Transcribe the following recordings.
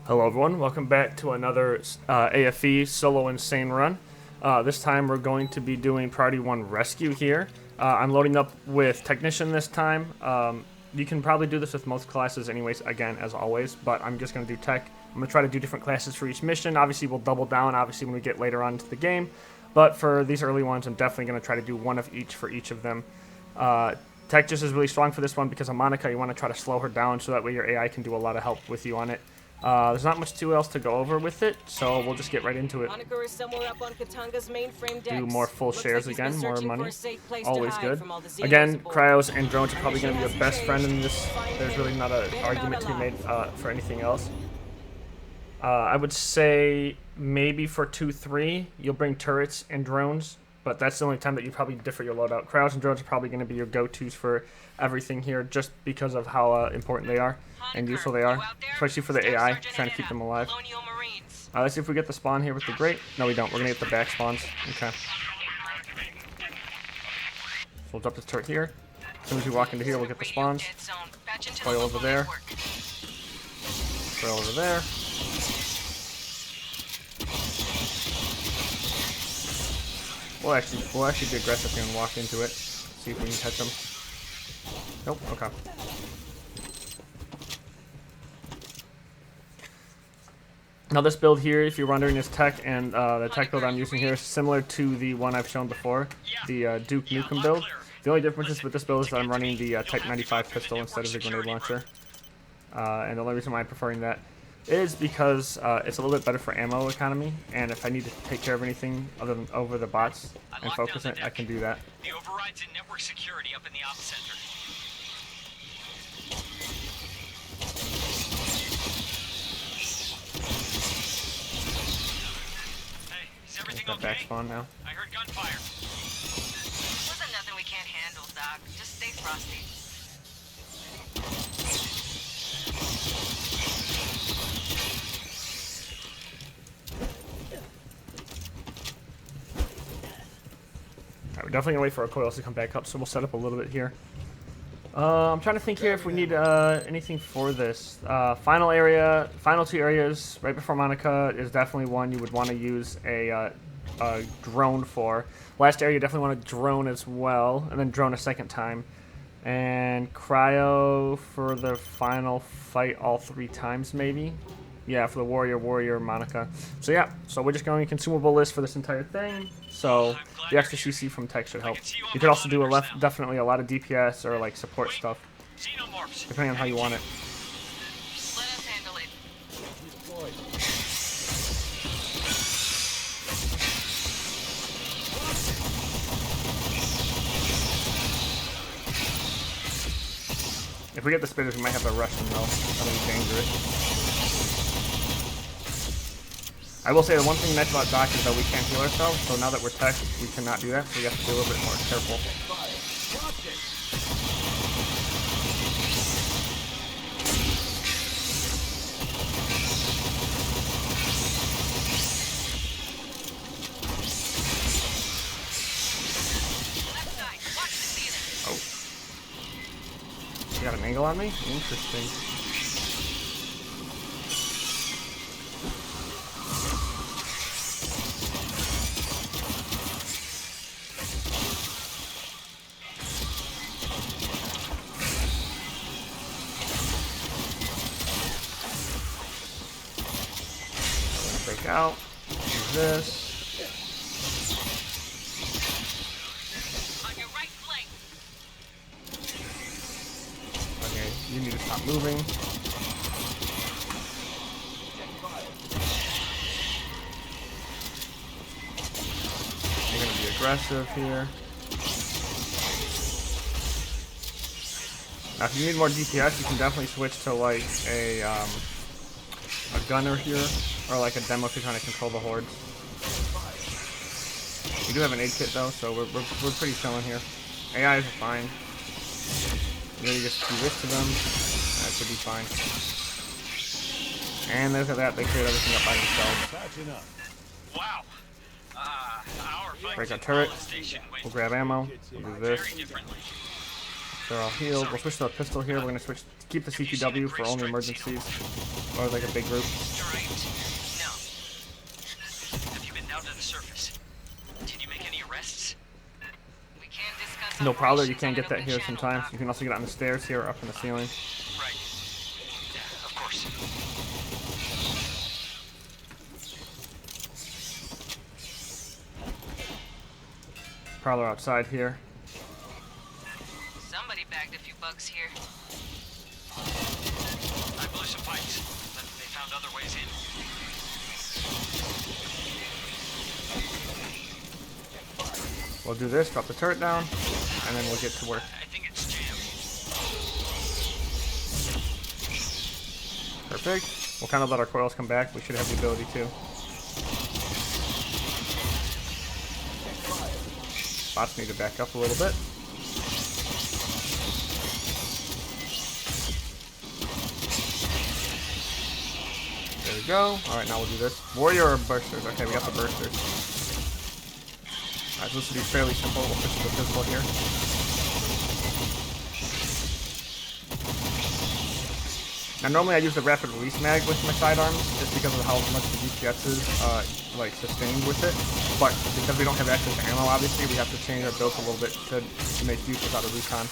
Hello everyone, welcome back to another AFE Solo Insane run. This time we're going to be doing Priority 1 Rescue here. I'm loading up with Technician this time. You can probably do this with most classes anyways, again, as always, but I'm just going to do Tech. I'm going to try to do different classes for each mission. Obviously we'll double down, when we get later on into the game, but for these early ones I'm definitely going to try to do one of each for each of them. Tech just is really strong for this one because of Monica. You want to try to slow her down so that way your AI can do a lot of help with you on it. There's not much too else to go over with it, so we'll just get right into it. Do more full shares again, more money, always good. Again, cryos and drones are probably going to be your best friend in this. There's really not an argument to be made for anything else. I would say maybe for 2-3, you'll bring turrets and drones, but that's the only time that you probably differ your loadout. Cryos and drones are probably going to be your go-tos for everything here, just because of how important they are and useful they are, especially for the AI, trying to keep them alive. Let's see if we get the spawn here with the grate. No, we don't. We're going to get the back spawns. Okay. So we'll drop this turret here. As soon as we walk into here, we'll get the spawns. Spoil over there. Spoil over there. We'll actually be aggressive here and walk into it. See if we can catch them. Nope. Okay. Now this build here, if you're wondering, is Tech, and the Tech build I'm using here is similar to the one I've shown before, the Duke Nukem build. The only difference with this build is that I'm running the Type 95 pistol instead of the grenade launcher. And the only reason why I'm preferring that is because it's a little bit better for ammo economy, and if I need to take care of anything other than over the bots and focus it, I can do that. The override's in network security up in the ops center. Hey, is everything okay? Back spawn now. I heard gunfire. Wasn't nothing we can't handle, Doc. Just stay frosty. We're definitely gonna wait for our coils to come back up, so we'll set up a little bit here. I'm trying to think here if we need anything for this. Final two areas right before Monica is definitely one you would want to use a drone for. Last area you definitely want to drone as well, and then drone a second time. And cryo for the final fight all 3 times maybe. Yeah, for the warrior, Monica. So yeah, so we're just going to consumable list for this entire thing. So the extra CC from Tech should help. You could also do definitely a lot of DPS or like support stuff, depending on how you want it. Let us handle it. If we get the spitters, we might have to rush them though. That'll be dangerous. I will say the one thing nice about Doc is that we can't heal ourselves, so now that we're Tech, we cannot do that, so we have to be a little bit more careful. Oh. You got an angle on me? Interesting. Break out. Do this. On your right flank. Okay, you need to stop moving. You're gonna be aggressive here. Now, if you need more DPS, you can definitely switch to like a gunner here, or like a demo if you're trying to control the hordes. We do have an aid kit though, so we're pretty chilling here. AIs are fine. You really just do this to them. That should be fine. And look at that, they cleared everything up by themselves. Wow. Break our turret. We'll grab ammo. We'll do this. They're all healed. We'll switch to a pistol here. We're going to switch, keep the CTW for only emergencies, or like a big group. right. No. Have you been down to the surface? Did you make any arrests? We can't discuss No Prowler, you operations can't on get an that open here channel, sometimes. Doc. You can also get on the stairs here or up in the ceiling. Right. Yeah, of course. Prowler outside here. Somebody bagged a few bugs here. I blew some pipes, but they found other ways in. We'll do this, drop the turret down, and then we'll get to work. I think it's jammed. Perfect. We'll kind of let our coils come back. We should have the ability to. Bots need to back up a little bit. There we go. Alright, now we'll do this. Warrior or bursters? Okay, we got the bursters. Alright, so this will be fairly simple. We'll switch to the physical here. Now normally I use the rapid release mag with my sidearms just because of how much the DPS is like sustained with it. But because we don't have access to ammo, obviously, we have to change our build a little bit to make use without a recon.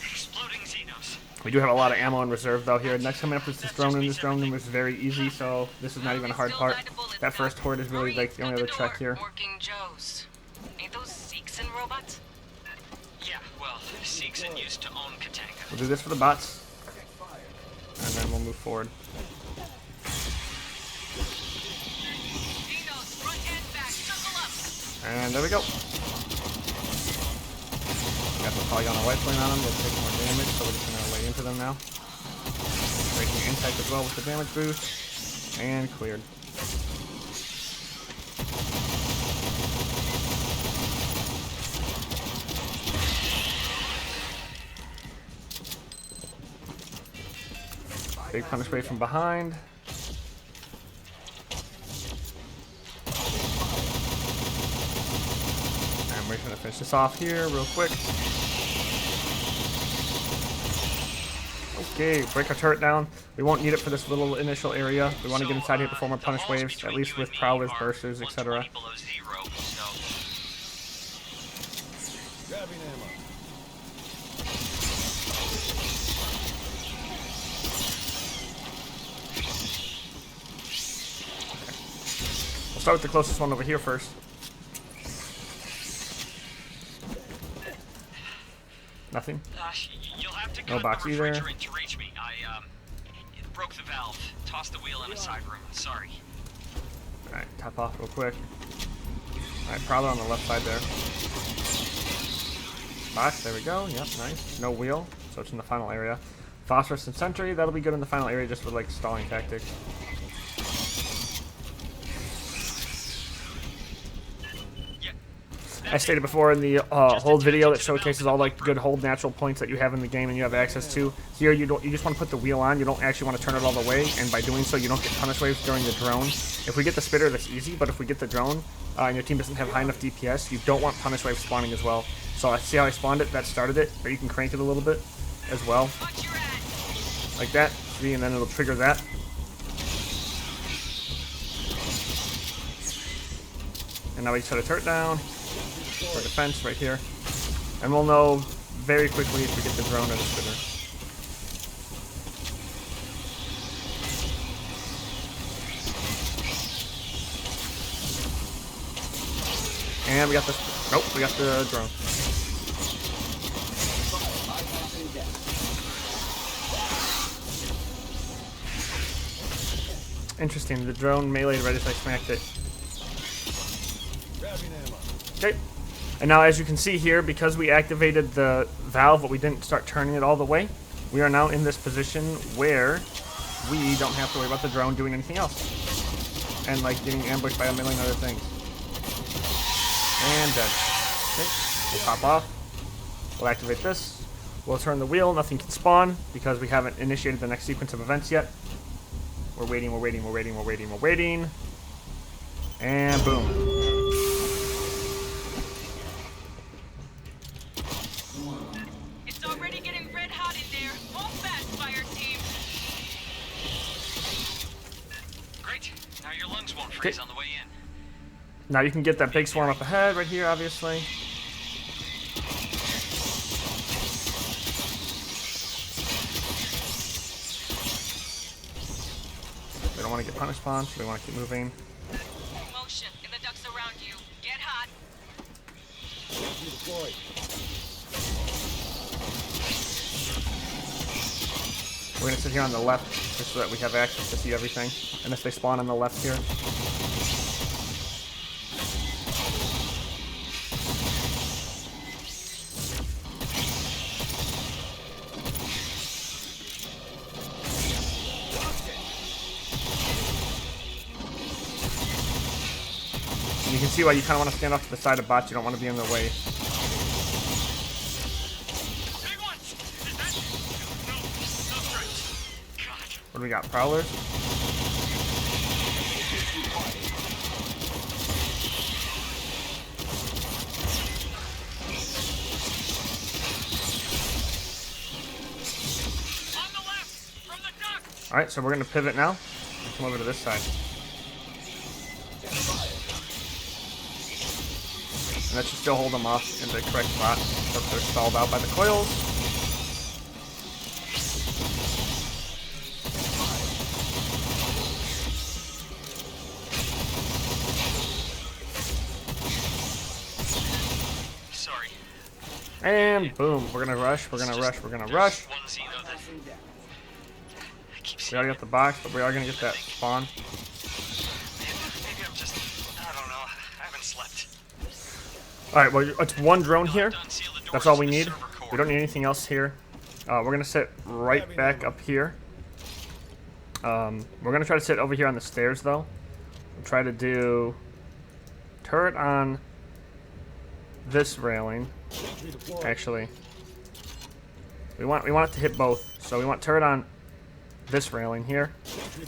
Exploding Xenos. We do have a lot of ammo in reserve though here. Next coming up is this drone room. This drone room is very easy, so this is not even a hard part. That first horde is really like the only other check here. Working Joes. Ain't those Seegson robots? Yeah, well, Seegson used to own Katanga. We'll do this for the bots, and then we'll move forward. Xenos, front and back, circle up. And there we go. Got the Polygonal rifling on them. They'll take more damage, so we're just going to lay into them now. Breaking intake as well with the damage boost. And cleared. Big punish wave from behind. And we're going to finish this off here real quick. Okay, break our turret down. We won't need it for this little initial area. We want to get inside here before more punish waves, at least with prowlers, bursters, etc. Below zero, so Grabbing ammo. We'll start with the closest one over here first. Nothing. you'll have to No cut box the either. refrigerant to reach me. I broke the valve, tossed the wheel in a side room. Sorry. Alright, top off real quick. Alright, Prowler on the left side there. Box, there we go. Yep, nice. No wheel, so it's in the final area. Phosphorus and Sentry, that'll be good in the final area just for like stalling tactics. Yeah. I stated before in the hold video that showcases all like good hold natural points that you have in the game and you have access to. Here you just want to put the wheel on. You don't actually want to turn it all the way, and by doing so you don't get punish waves during the drone. If we get the spitter, that's easy, but if we get the drone and your team doesn't have high enough DPS, you don't want punish waves spawning as well. So I see how I spawned it. That started it, but you can crank it a little bit as well, Watch your ass. like that. See, and then it'll trigger that. And now we set a turret down for defense right here. And we'll know very quickly if we get the drone or the spinner. And we got the, nope, we got the drone. Interesting, the drone meleeed right as I smacked it. Grabbing ammo. Okay. And now as you can see here, because we activated the valve but we didn't start turning it all the way, we are now in this position where we don't have to worry about the drone doing anything else. And like getting ambushed by a million other things. And dead. Okay. We'll pop off. We'll activate this. We'll turn the wheel. Nothing can spawn because we haven't initiated the next sequence of events yet. We're waiting, we're waiting, we're waiting, we're waiting, we're waiting. And boom. It's already getting red hot in there. Hold fast, fire team. Party's on the way in. Now you can get that big swarm up ahead right here, obviously. We don't want to get punish spawn, so we want to keep moving. Motion. Get the ducks around you. Get hot. We're going to sit here on the left just so that we have access to see everything. And if they spawn on the left here. You can see why you kind of want to stand off to the side of bots. You don't want to be in the way. Big ones! Is that... No, no threats. God. What do we got? Prowlers? On the left! From the duck! Alright, so we're going to pivot now. And come over to this side. And that should still hold them off in the correct spot. So if they're stalled out by the coils. Sorry. And boom, we're gonna rush, we're gonna rush, we're gonna rush. One Z though that... I keep We seeing already got the box, but we are gonna get that spawn. Maybe I'm just... I don't know. I haven't slept. Alright, well, it's one drone here. Unseal the doors That's all to we the need. server core. We don't need anything else here. We're gonna sit right back up here. We're gonna try to sit over here on the stairs, though. We'll try to do turret on this railing. Actually, we want it to hit both. So we want turret on this railing here.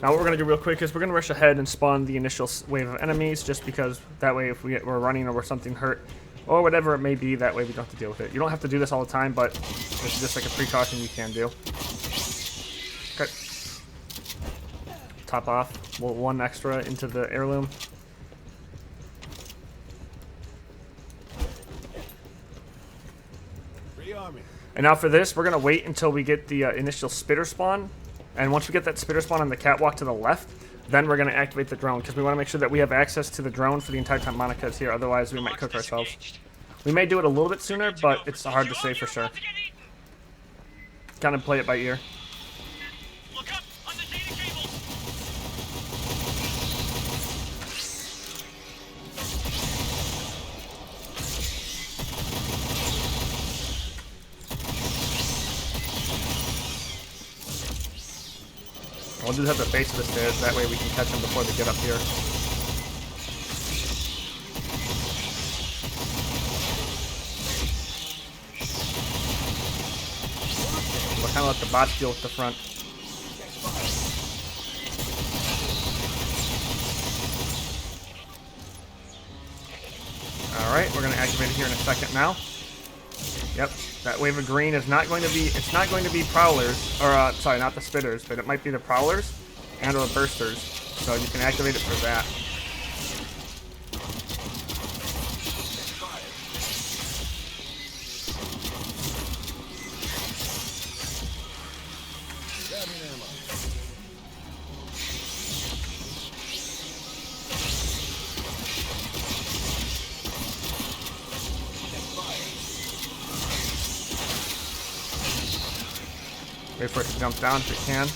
Now what we're gonna do real quick is we're gonna rush ahead and spawn the initial wave of enemies, just because that way if we're running or we're something hurt or whatever it may be, that way we don't have to deal with it. You don't have to do this all the time, but this is just like a precaution you can do. Okay. Top off. One extra into the heirloom. And now for this, we're going to wait until we get the initial spitter spawn. And once we get that spitter spawn on the catwalk to the left, then we're going to activate the drone, because we want to make sure that we have access to the drone for the entire time Monica's here. Otherwise, we might cook ourselves. We may do it a little bit sooner, but it's hard to say for sure. Kind of play it by ear. Look up on the data cables. We'll just have the base of the stairs. That way we can catch them before they get up here. We'll kind of let the bots deal with the front. Alright, we're going to activate it here in a second now. Yep, that wave of green is not going to be, it's not going to be prowlers, or sorry, not the spitters, but it might be the prowlers and or bursters. So you can activate it for that. Wait for it to jump down if it can.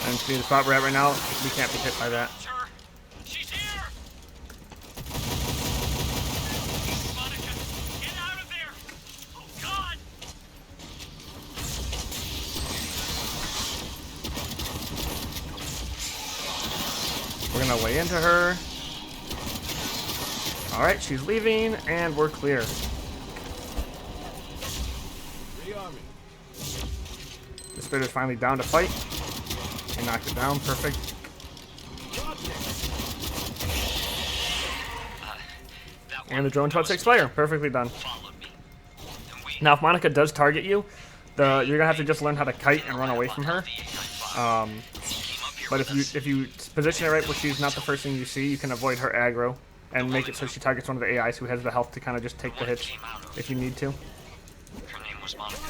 And see the spot we're at right now, we can't be hit by that. Sir, she's here. Monica, get out of there. Oh God. We're gonna lay into her. Alright, she's leaving, and we're clear. The spitter's finally down to fight. We knocked it down, perfect. That And the drone's about to expire. Perfectly done. Followed me. And we Now, if Monica does target you, you're gonna have to just learn how to kite and run away from her. But if you position it right where she's not the first thing you see, you can avoid her aggro and make it so she targets one of the AIs who has the health to kind of just take the hits if you need to. Her name was Monica.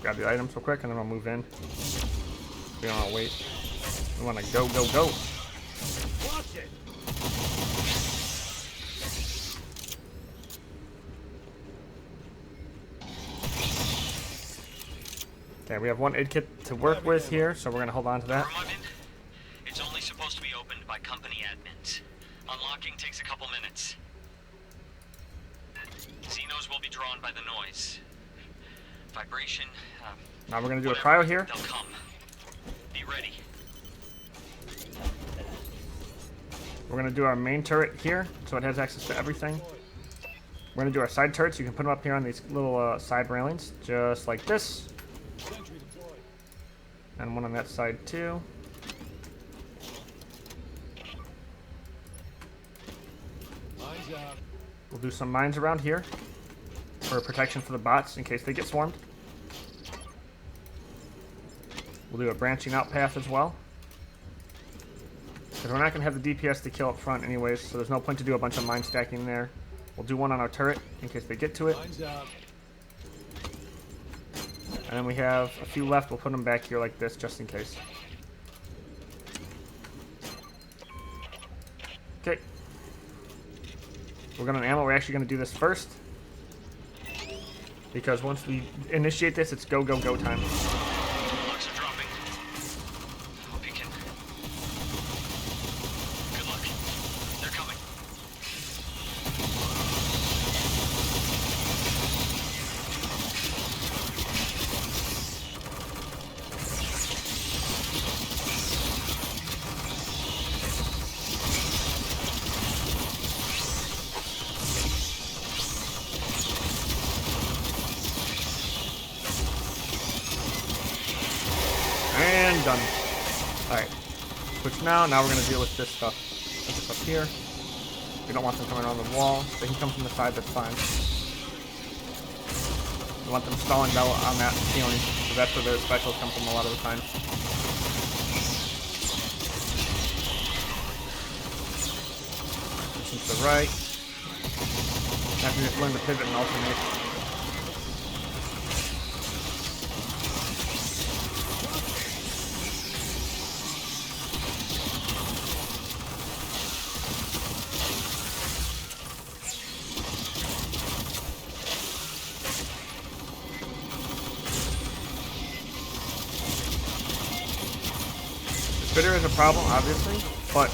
Grab the items real quick and then I'll move in. We don't want to wait. We want to go, go, go. Okay, we have one aid kit to work with here, so we're going to hold on to that. Room I'm in, it's only supposed to be opened by company admins. Unlocking takes a couple minutes. Xenos will be drawn by the noise. Vibration. Now we're going to do a whatever, cryo here. They'll come. Be ready. We're going to do our main turret here, so it has access to everything. We're going to do our side turrets. You can put them up here on these little side railings, just like this. And one on that side too. We'll do some mines around here for protection for the bots in case they get swarmed. We'll do a branching out path as well, because we're not going to have the DPS to kill up front anyways, so there's no point to do a bunch of mine stacking there. We'll do one on our turret in case they get to it. And then we have a few left. We'll put them back here like this just in case. Okay. We're going to ammo. We're actually going to do this first, because once we initiate this, it's go, go, go time. Locks are dropping. Hope you can. Good luck. They're coming. And done. Alright. Switch now. Now we're going to deal with this stuff. Put this up here. We don't want them coming around the wall. They can come from the side, that's fine. We want them stalling down on that ceiling, because that's where their specials come from a lot of the time. Push to the right. Now you just learn to pivot and alternate. Spitter is a problem, obviously, but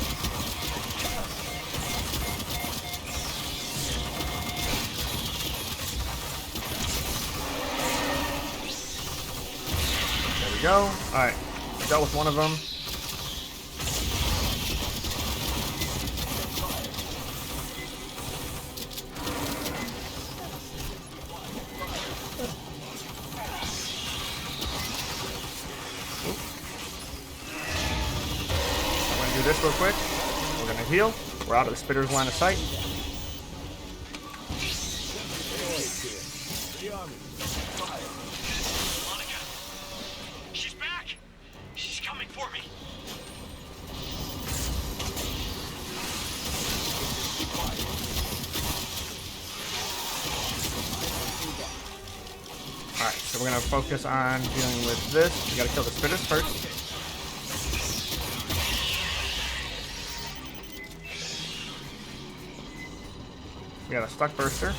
there we go. Alright, dealt with one of them. Do this real quick. We're gonna heal. We're out of the spitter's line of sight. Monica. She's back. She's coming for me. Alright, so we're gonna focus on dealing with this. We gotta kill the spitters first. We got a stuck burster.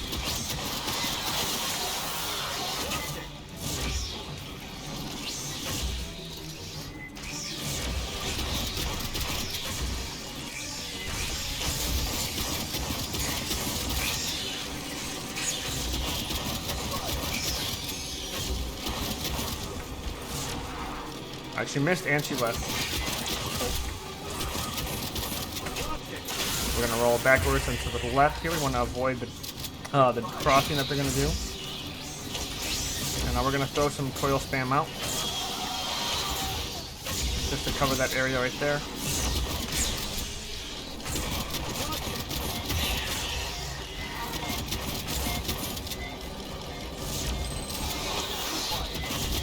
Alright, she missed and she left. We're gonna roll backwards and to the left here. We want to avoid the crossing that they're gonna do. And now we're gonna throw some coil spam out. just to cover that area right there.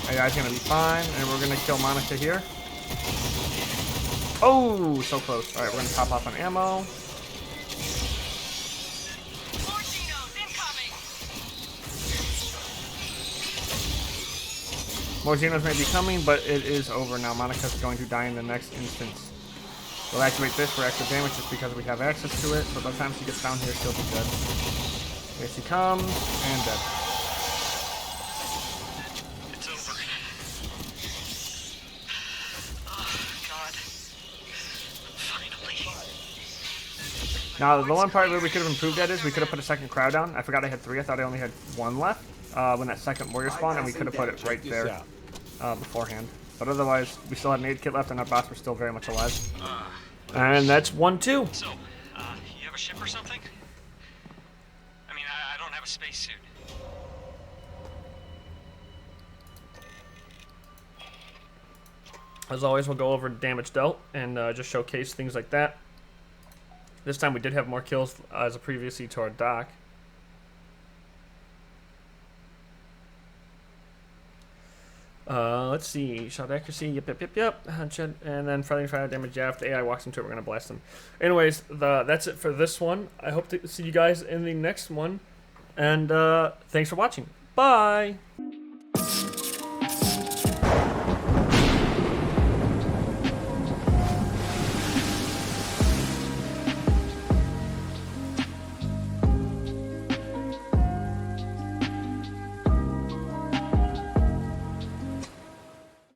That guy's gonna be fine, and we're gonna kill Monica here. Oh, so close. Alright, we're gonna top off on ammo. More Xenos may be coming, but it is over now. Monica's going to die in the next instance. We'll activate this for extra damage just because we have access to it, but by the time she gets down here, she'll be dead. Here she comes, and dead. It's over. Oh, God. Finally. Now, the one part where we could have improved that is we could have put a second crowd down. I forgot I had 3. I thought I only had 1 left when that second warrior spawned, and we could have put it right there beforehand. But otherwise, we still had an aid kit left, and our bots were still very much alive. And that's 1-2. So, you have a ship or something? I mean, I don't have a spacesuit. As always, we'll go over damage dealt and just showcase things like that. This time we did have more kills as a previously to our dock. Let's see. Shot accuracy. Yep. And then friendly fire damage. Yeah, if the AI walks into it, we're going to blast them. Anyways, that's it for this one. I hope to see you guys in the next one. And thanks for watching. Bye!